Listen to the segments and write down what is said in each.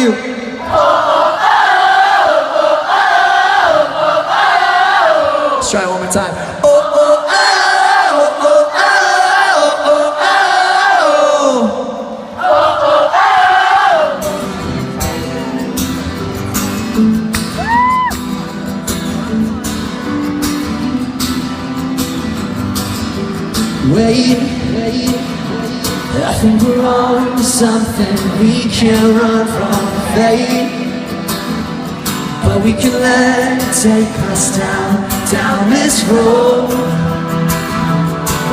you? Let's try it one more time. Wait, I think we're on to something. We can't run from fate, but we can let it take us down this road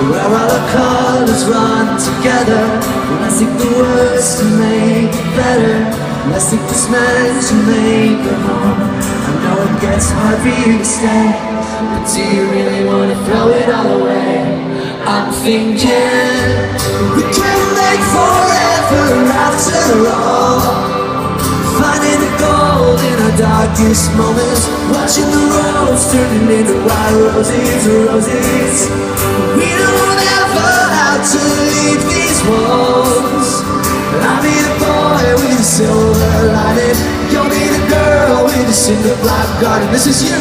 where all our colors run together. Let's take the worst to make it better. Let's take this man to make it home. I know it gets hard for you to stay, but do you really want to throw it all away? I'm thinking we can make forever after all, finding the gold in our darkest moments, watching the roads turning into white roses. We don't ever have to leave these walls. I'll be the boy with the silver lining, you'll be the girl with the cinder block garden. This is you.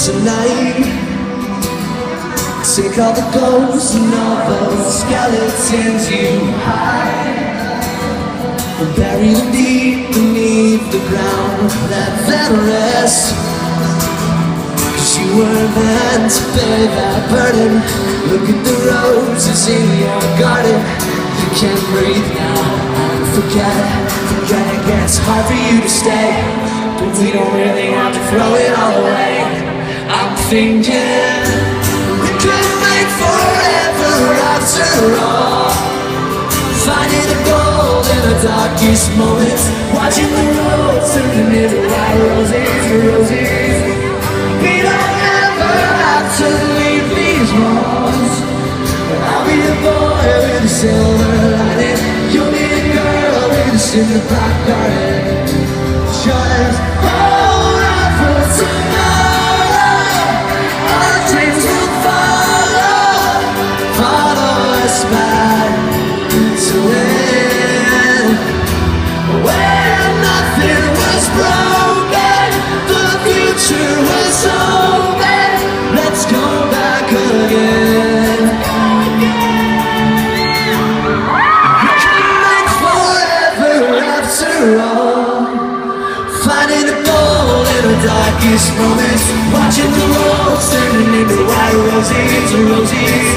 Tonight, take all the ghosts and all those skeletons you hide, and bury them deep beneath the ground. Let them rest, 'cause you were meant to bear that burden. Look at the roses in your garden. You can't breathe now. Forget it gets hard for you to stay, but we don't really have to throw it all away. I'm thinking we could make forever after all, finding the gold in the darkest moments, watching the roads turning into white roses. We don't ever have to leave these walls. I'll be the boy with the silver lining, you'll be the girl with the cinder block garden. Just hold on for tomorrow. Our dreams will follow us back to when nothing was broken, the future was open. Let's go back again. We can make forever after all, finding the gold in the darkest moments, watching the roads turning into white roses.